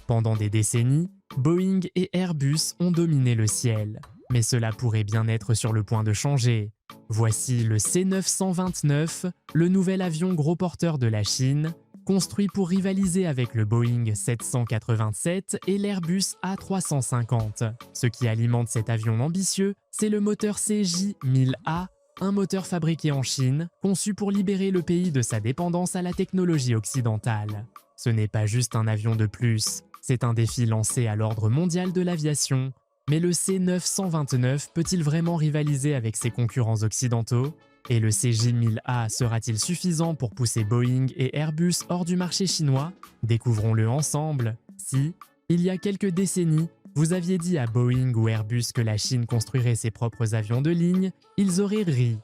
Pendant des décennies, Boeing et Airbus ont dominé le ciel. Mais cela pourrait bien être sur le point de changer. Voici le C929, le nouvel avion gros porteur de la Chine, construit pour rivaliser avec le Boeing 787 et l'Airbus A350. Ce qui alimente cet avion ambitieux, c'est le moteur CJ-1000A, un moteur fabriqué en Chine, conçu pour libérer le pays de sa dépendance à la technologie occidentale. Ce n'est pas juste un avion de plus, c'est un défi lancé à l'ordre mondial de l'aviation. Mais le C929 peut-il vraiment rivaliser avec ses concurrents occidentaux? Et le CJ-1000A sera-t-il suffisant pour pousser Boeing et Airbus hors du marché chinois? Découvrons-le ensemble. Si, il y a quelques décennies, vous aviez dit à Boeing ou Airbus que la Chine construirait ses propres avions de ligne, ils auraient ri.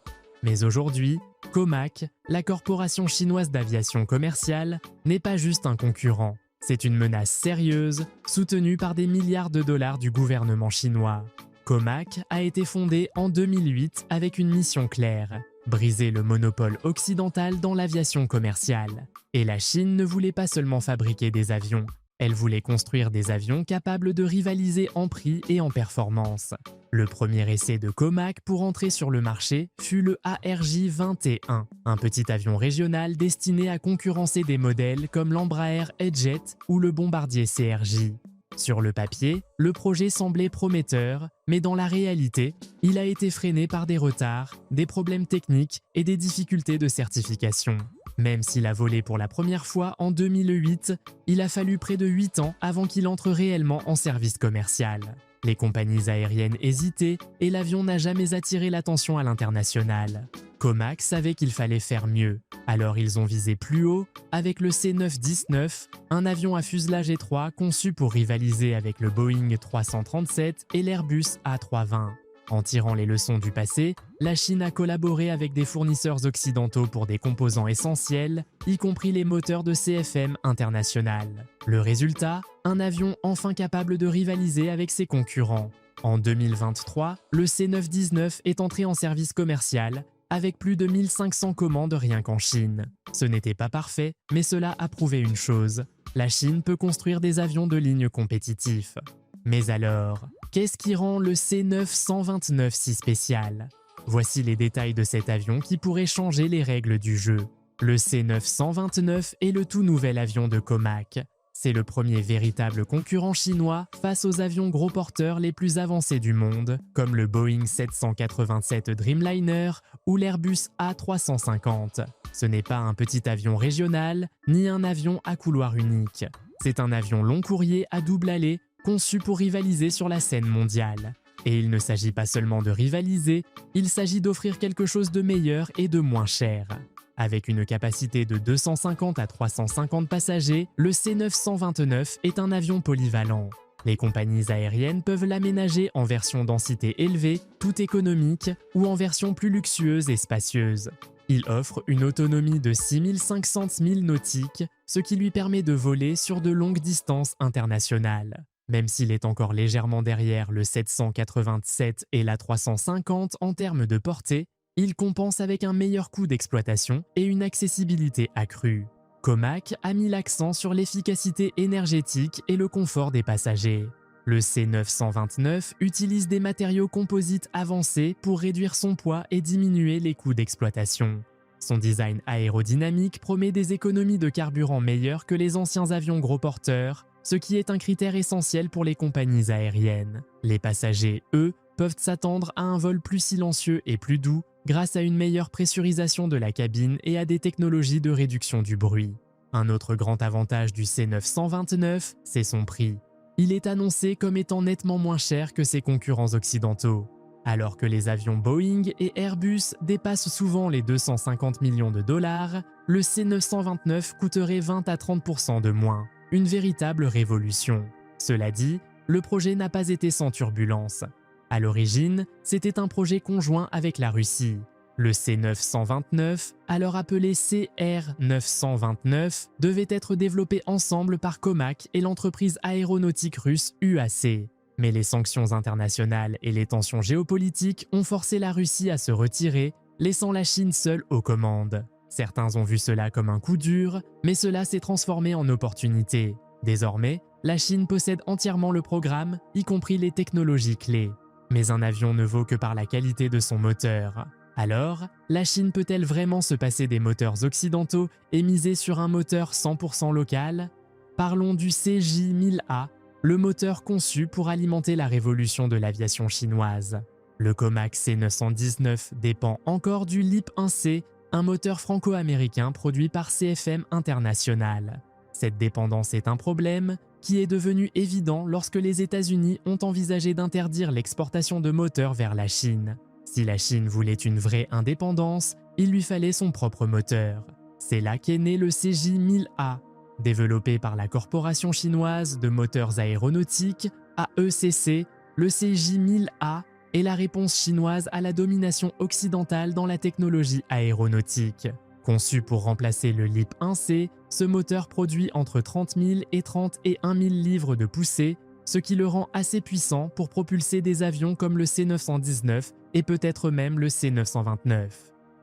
Mais aujourd'hui, Comac, la corporation chinoise d'aviation commerciale, n'est pas juste un concurrent. C'est une menace sérieuse, soutenue par des milliards de dollars du gouvernement chinois. Comac a été fondée en 2008 avec une mission claire: briser le monopole occidental dans l'aviation commerciale. Et la Chine ne voulait pas seulement fabriquer des avions, elle voulait construire des avions capables de rivaliser en prix et en performance. Le premier essai de Comac pour entrer sur le marché fut le ARJ-21, un petit avion régional destiné à concurrencer des modèles comme l'Embraer E-Jet ou le Bombardier CRJ. Sur le papier, le projet semblait prometteur, mais dans la réalité, il a été freiné par des retards, des problèmes techniques et des difficultés de certification. Même s'il a volé pour la première fois en 2008, il a fallu près de 8 ans avant qu'il entre réellement en service commercial. Les compagnies aériennes hésitaient et l'avion n'a jamais attiré l'attention à l'international. Comac savait qu'il fallait faire mieux, alors ils ont visé plus haut avec le C919, un avion à fuselage étroit conçu pour rivaliser avec le Boeing 337 et l'Airbus A320. En tirant les leçons du passé, la Chine a collaboré avec des fournisseurs occidentaux pour des composants essentiels, y compris les moteurs de CFM international. Le résultat, un avion enfin capable de rivaliser avec ses concurrents. En 2023, le C919 est entré en service commercial, avec plus de 1500 commandes rien qu'en Chine. Ce n'était pas parfait, mais cela a prouvé une chose: la Chine peut construire des avions de ligne compétitifs. Mais alors, qu'est-ce qui rend le C929 si spécial? Voici les détails de cet avion qui pourrait changer les règles du jeu. Le C929 est le tout nouvel avion de Comac. C'est le premier véritable concurrent chinois face aux avions gros porteurs les plus avancés du monde, comme le Boeing 787 Dreamliner ou l'Airbus A350. Ce n'est pas un petit avion régional, ni un avion à couloir unique. C'est un avion long courrier à double allée, conçu pour rivaliser sur la scène mondiale. Et il ne s'agit pas seulement de rivaliser, il s'agit d'offrir quelque chose de meilleur et de moins cher. Avec une capacité de 250 à 350 passagers, le C929 est un avion polyvalent. Les compagnies aériennes peuvent l'aménager en version densité élevée, tout économique, ou en version plus luxueuse et spacieuse. Il offre une autonomie de 6500 milles nautiques, ce qui lui permet de voler sur de longues distances internationales. Même s'il est encore légèrement derrière le 787 et la 350 en termes de portée, il compense avec un meilleur coût d'exploitation et une accessibilité accrue. Comac a mis l'accent sur l'efficacité énergétique et le confort des passagers. Le C929 utilise des matériaux composites avancés pour réduire son poids et diminuer les coûts d'exploitation. Son design aérodynamique promet des économies de carburant meilleures que les anciens avions gros porteurs, ce qui est un critère essentiel pour les compagnies aériennes. Les passagers, eux, peuvent s'attendre à un vol plus silencieux et plus doux grâce à une meilleure pressurisation de la cabine et à des technologies de réduction du bruit. Un autre grand avantage du C929, c'est son prix. Il est annoncé comme étant nettement moins cher que ses concurrents occidentaux. Alors que les avions Boeing et Airbus dépassent souvent les 250 millions de dollars, le C929 coûterait 20 à 30% de moins. Une véritable révolution. Cela dit, le projet n'a pas été sans turbulence. À l'origine, c'était un projet conjoint avec la Russie. Le C929, alors appelé CR929, devait être développé ensemble par Comac et l'entreprise aéronautique russe UAC. Mais les sanctions internationales et les tensions géopolitiques ont forcé la Russie à se retirer, laissant la Chine seule aux commandes. Certains ont vu cela comme un coup dur, mais cela s'est transformé en opportunité. Désormais, la Chine possède entièrement le programme, y compris les technologies clés. Mais un avion ne vaut que par la qualité de son moteur. Alors, la Chine peut-elle vraiment se passer des moteurs occidentaux et miser sur un moteur 100% local? Parlons du CJ-1000A, le moteur conçu pour alimenter la révolution de l'aviation chinoise. Le Comac C919 dépend encore du LEAP-1C, un moteur franco-américain produit par CFM International. Cette dépendance est un problème qui est devenu évident lorsque les États-Unis ont envisagé d'interdire l'exportation de moteurs vers la Chine. Si la Chine voulait une vraie indépendance, il lui fallait son propre moteur. C'est là qu'est né le CJ-1000A. Développé par la corporation chinoise de moteurs aéronautiques, AECC, le CJ-1000A est la réponse chinoise à la domination occidentale dans la technologie aéronautique. Conçu pour remplacer le LEAP-1C, ce moteur produit entre 30 000 et 31 000 livres de poussée, ce qui le rend assez puissant pour propulser des avions comme le C919 et peut-être même le C929.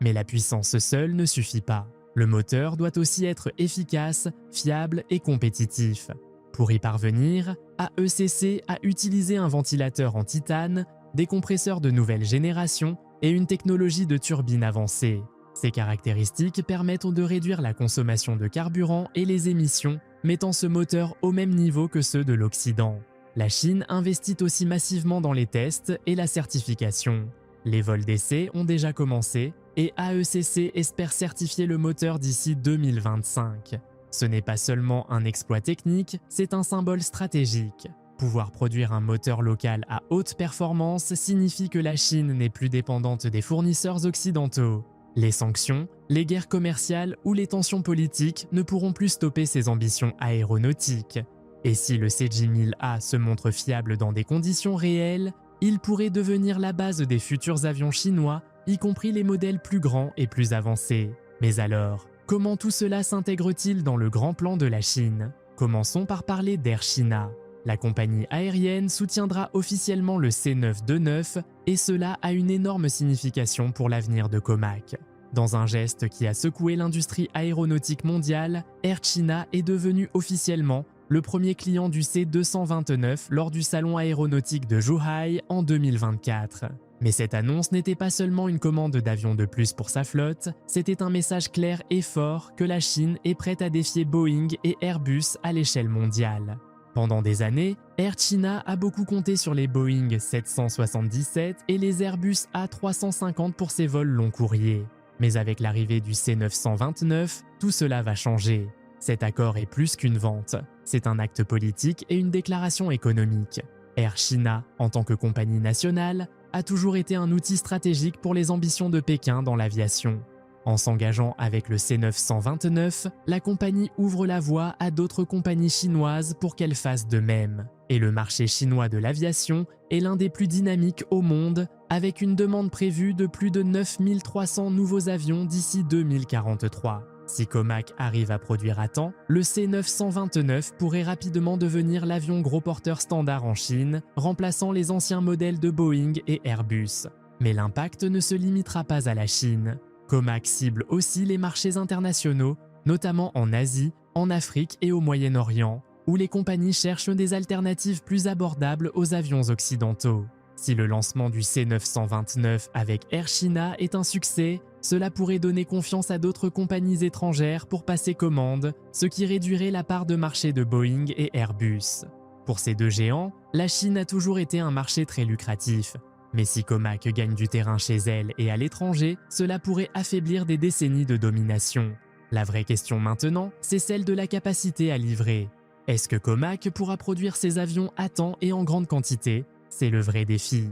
Mais la puissance seule ne suffit pas. Le moteur doit aussi être efficace, fiable et compétitif. Pour y parvenir, AECC a utilisé un ventilateur en titane, des compresseurs de nouvelle génération et une technologie de turbine avancée. Ces caractéristiques permettent de réduire la consommation de carburant et les émissions, mettant ce moteur au même niveau que ceux de l'Occident. La Chine investit aussi massivement dans les tests et la certification. Les vols d'essai ont déjà commencé et AECC espère certifier le moteur d'ici 2025. Ce n'est pas seulement un exploit technique, c'est un symbole stratégique. Pouvoir produire un moteur local à haute performance signifie que la Chine n'est plus dépendante des fournisseurs occidentaux. Les sanctions, les guerres commerciales ou les tensions politiques ne pourront plus stopper ses ambitions aéronautiques. Et si le CJ-1000A se montre fiable dans des conditions réelles, il pourrait devenir la base des futurs avions chinois, y compris les modèles plus grands et plus avancés. Mais alors, comment tout cela s'intègre-t-il dans le grand plan de la Chine? Commençons par parler d'Air China. La compagnie aérienne soutiendra officiellement le C929 et cela a une énorme signification pour l'avenir de Comac. Dans un geste qui a secoué l'industrie aéronautique mondiale, Air China est devenu officiellement le premier client du C229 lors du salon aéronautique de Zhuhai en 2024. Mais cette annonce n'était pas seulement une commande d'avions de plus pour sa flotte, c'était un message clair et fort que la Chine est prête à défier Boeing et Airbus à l'échelle mondiale. Pendant des années, Air China a beaucoup compté sur les Boeing 777 et les Airbus A350 pour ses vols long courriers. Mais avec l'arrivée du C929, tout cela va changer. Cet accord est plus qu'une vente, c'est un acte politique et une déclaration économique. Air China, en tant que compagnie nationale, a toujours été un outil stratégique pour les ambitions de Pékin dans l'aviation. En s'engageant avec le C929, la compagnie ouvre la voie à d'autres compagnies chinoises pour qu'elles fassent de même. Et le marché chinois de l'aviation est l'un des plus dynamiques au monde, avec une demande prévue de plus de 9300 nouveaux avions d'ici 2043. Si Comac arrive à produire à temps, le C929 pourrait rapidement devenir l'avion gros porteur standard en Chine, remplaçant les anciens modèles de Boeing et Airbus. Mais l'impact ne se limitera pas à la Chine. Comac cible aussi les marchés internationaux, notamment en Asie, en Afrique et au Moyen-Orient, où les compagnies cherchent des alternatives plus abordables aux avions occidentaux. Si le lancement du C929 avec Air China est un succès, cela pourrait donner confiance à d'autres compagnies étrangères pour passer commande, ce qui réduirait la part de marché de Boeing et Airbus. Pour ces deux géants, la Chine a toujours été un marché très lucratif. Mais si Comac gagne du terrain chez elle et à l'étranger, cela pourrait affaiblir des décennies de domination. La vraie question maintenant, c'est celle de la capacité à livrer. Est-ce que Comac pourra produire ses avions à temps et en grande quantité? C'est le vrai défi.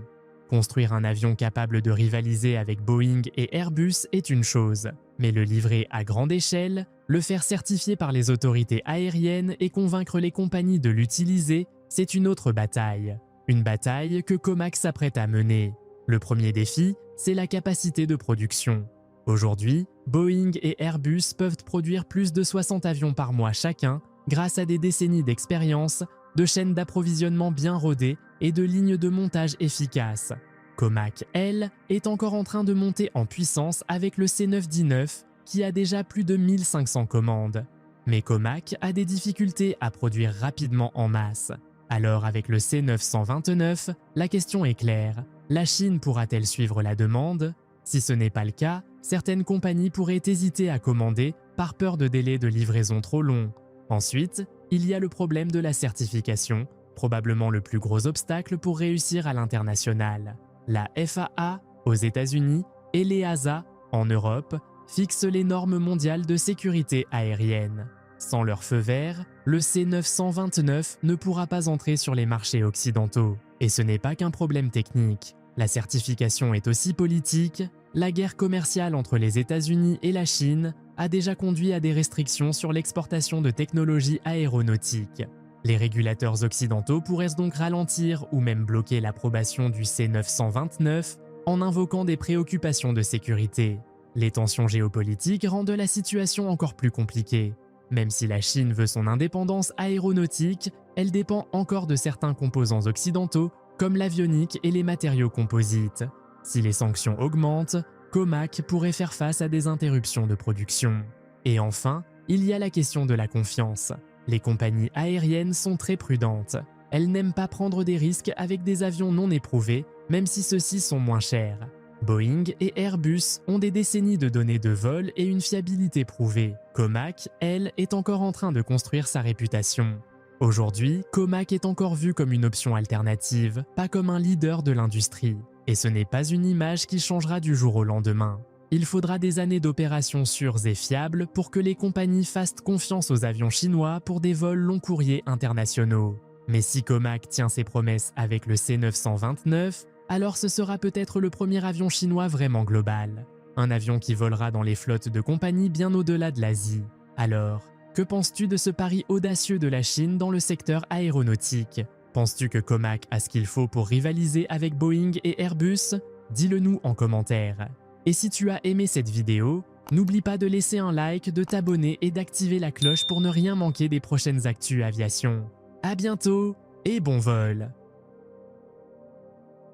Construire un avion capable de rivaliser avec Boeing et Airbus est une chose, mais le livrer à grande échelle, le faire certifier par les autorités aériennes et convaincre les compagnies de l'utiliser, c'est une autre bataille. Une bataille que Comac s'apprête à mener. Le premier défi, c'est la capacité de production. Aujourd'hui, Boeing et Airbus peuvent produire plus de 60 avions par mois chacun grâce à des décennies d'expérience, de chaînes d'approvisionnement bien rodées et de lignes de montage efficaces. Comac, elle, est encore en train de monter en puissance avec le C919 qui a déjà plus de 1500 commandes. Mais Comac a des difficultés à produire rapidement en masse. Alors avec le C929, la question est claire. La Chine pourra-t-elle suivre la demande? Si ce n'est pas le cas, certaines compagnies pourraient hésiter à commander par peur de délais de livraison trop longs. Ensuite, il y a le problème de la certification, probablement le plus gros obstacle pour réussir à l'international. La FAA aux États-Unis et l'EASA en Europe fixent les normes mondiales de sécurité aérienne. Sans leur feu vert, le C929 ne pourra pas entrer sur les marchés occidentaux. Et ce n'est pas qu'un problème technique. La certification est aussi politique. La guerre commerciale entre les États-Unis et la Chine a déjà conduit à des restrictions sur l'exportation de technologies aéronautiques. Les régulateurs occidentaux pourraient donc ralentir ou même bloquer l'approbation du C929 en invoquant des préoccupations de sécurité. Les tensions géopolitiques rendent la situation encore plus compliquée. Même si la Chine veut son indépendance aéronautique, elle dépend encore de certains composants occidentaux comme l'avionique et les matériaux composites. Si les sanctions augmentent, Comac pourrait faire face à des interruptions de production. Et enfin, il y a la question de la confiance. Les compagnies aériennes sont très prudentes. Elles n'aiment pas prendre des risques avec des avions non éprouvés, même si ceux-ci sont moins chers. Boeing et Airbus ont des décennies de données de vol et une fiabilité prouvée. Comac, elle, est encore en train de construire sa réputation. Aujourd'hui, Comac est encore vu comme une option alternative, pas comme un leader de l'industrie. Et ce n'est pas une image qui changera du jour au lendemain. Il faudra des années d'opérations sûres et fiables pour que les compagnies fassent confiance aux avions chinois pour des vols long courriers internationaux. Mais si Comac tient ses promesses avec le C929, alors ce sera peut-être le premier avion chinois vraiment global. Un avion qui volera dans les flottes de compagnies bien au-delà de l'Asie. Alors, que penses-tu de ce pari audacieux de la Chine dans le secteur aéronautique? Penses-tu que Comac a ce qu'il faut pour rivaliser avec Boeing et Airbus? Dis-le nous en commentaire. Et si tu as aimé cette vidéo, n'oublie pas de laisser un like, de t'abonner et d'activer la cloche pour ne rien manquer des prochaines actus aviation. À bientôt et bon vol!